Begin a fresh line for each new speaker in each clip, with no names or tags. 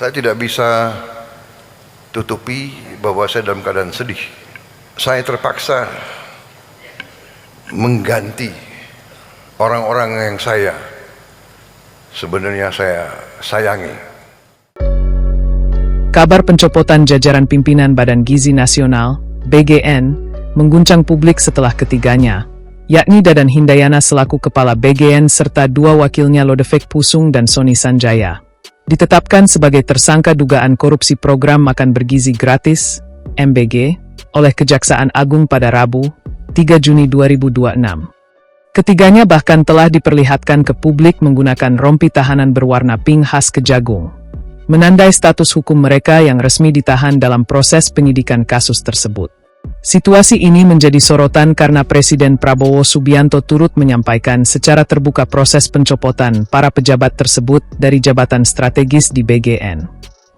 Saya tidak bisa tutupi bahwa saya dalam keadaan sedih. Saya terpaksa mengganti orang-orang yang sebenarnya saya sayangi.
Kabar pencopotan jajaran pimpinan Badan Gizi Nasional, BGN, mengguncang publik setelah ketiganya, yakni Dadan Hindayana selaku Kepala BGN serta dua wakilnya Lodefek Pusung dan Sony Sanjaya, ditetapkan sebagai tersangka dugaan korupsi program makan bergizi gratis, MBG, oleh Kejaksaan Agung pada Rabu, 3 Juni 2026. Ketiganya bahkan telah diperlihatkan ke publik menggunakan rompi tahanan berwarna pink khas Kejagung, menandai status hukum mereka yang resmi ditahan dalam proses penyidikan kasus tersebut. Situasi ini menjadi sorotan karena Presiden Prabowo Subianto turut menyampaikan secara terbuka proses pencopotan para pejabat tersebut dari jabatan strategis di BGN.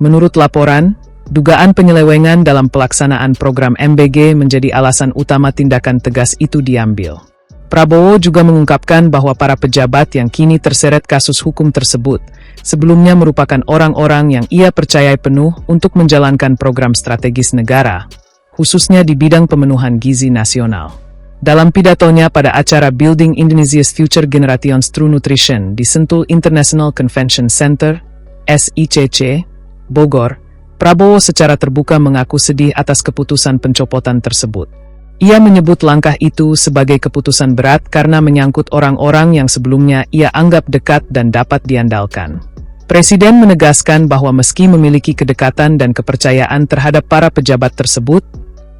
Menurut laporan, dugaan penyelewengan dalam pelaksanaan program MBG menjadi alasan utama tindakan tegas itu diambil. Prabowo juga mengungkapkan bahwa para pejabat yang kini terseret kasus hukum tersebut sebelumnya merupakan orang-orang yang ia percayai penuh untuk menjalankan program strategis negara, khususnya di bidang pemenuhan gizi nasional. Dalam pidatonya pada acara Building Indonesia's Future Generations Through Nutrition di Sentul International Convention Center, SICC, Bogor, Prabowo secara terbuka mengaku sedih atas keputusan pencopotan tersebut. Ia menyebut langkah itu sebagai keputusan berat karena menyangkut orang-orang yang sebelumnya ia anggap dekat dan dapat diandalkan. Presiden menegaskan bahwa meski memiliki kedekatan dan kepercayaan terhadap para pejabat tersebut,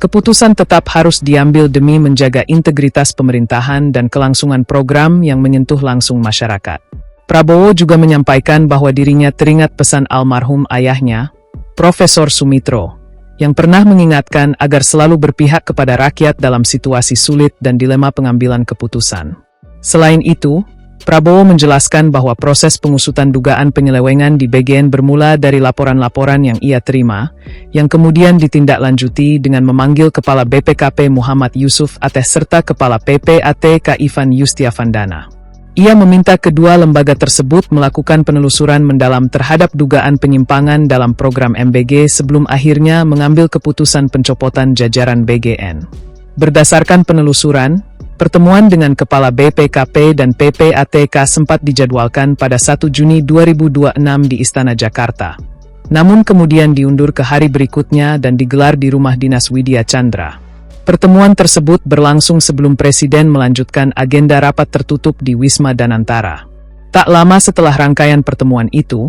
keputusan tetap harus diambil demi menjaga integritas pemerintahan dan kelangsungan program yang menyentuh langsung masyarakat. Prabowo juga menyampaikan bahwa dirinya teringat pesan almarhum ayahnya, Profesor Sumitro, yang pernah mengingatkan agar selalu berpihak kepada rakyat dalam situasi sulit dan dilema pengambilan keputusan. Selain itu, Prabowo menjelaskan bahwa proses pengusutan dugaan penyelewengan di BGN bermula dari laporan-laporan yang ia terima, yang kemudian ditindaklanjuti dengan memanggil Kepala BPKP Muhammad Yusuf Ateh serta Kepala PPAT Ivan Yustiavandana. Ia meminta kedua lembaga tersebut melakukan penelusuran mendalam terhadap dugaan penyimpangan dalam program MBG sebelum akhirnya mengambil keputusan pencopotan jajaran BGN. Berdasarkan penelusuran, pertemuan dengan Kepala BPKP dan PPATK sempat dijadwalkan pada 1 Juni 2026 di Istana Jakarta. Namun kemudian diundur ke hari berikutnya dan digelar di rumah dinas Widya Chandra. Pertemuan tersebut berlangsung sebelum Presiden melanjutkan agenda rapat tertutup di Wisma Danantara. Tak lama setelah rangkaian pertemuan itu,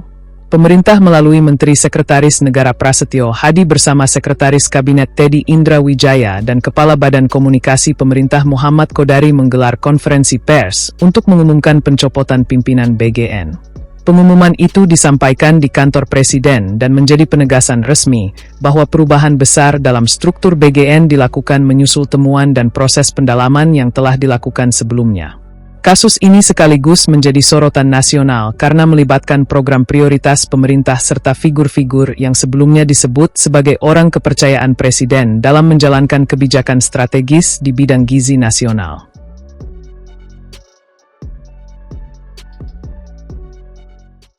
pemerintah melalui Menteri Sekretaris Negara Prasetyo Hadi bersama Sekretaris Kabinet Teddy Indra Wijaya dan Kepala Badan Komunikasi Pemerintah Muhammad Kodari menggelar konferensi pers untuk mengumumkan pencopotan pimpinan BGN. Pengumuman itu disampaikan di kantor Presiden dan menjadi penegasan resmi bahwa perubahan besar dalam struktur BGN dilakukan menyusul temuan dan proses pendalaman yang telah dilakukan sebelumnya. Kasus ini sekaligus menjadi sorotan nasional karena melibatkan program prioritas pemerintah serta figur-figur yang sebelumnya disebut sebagai orang kepercayaan Presiden dalam menjalankan kebijakan strategis di bidang gizi nasional.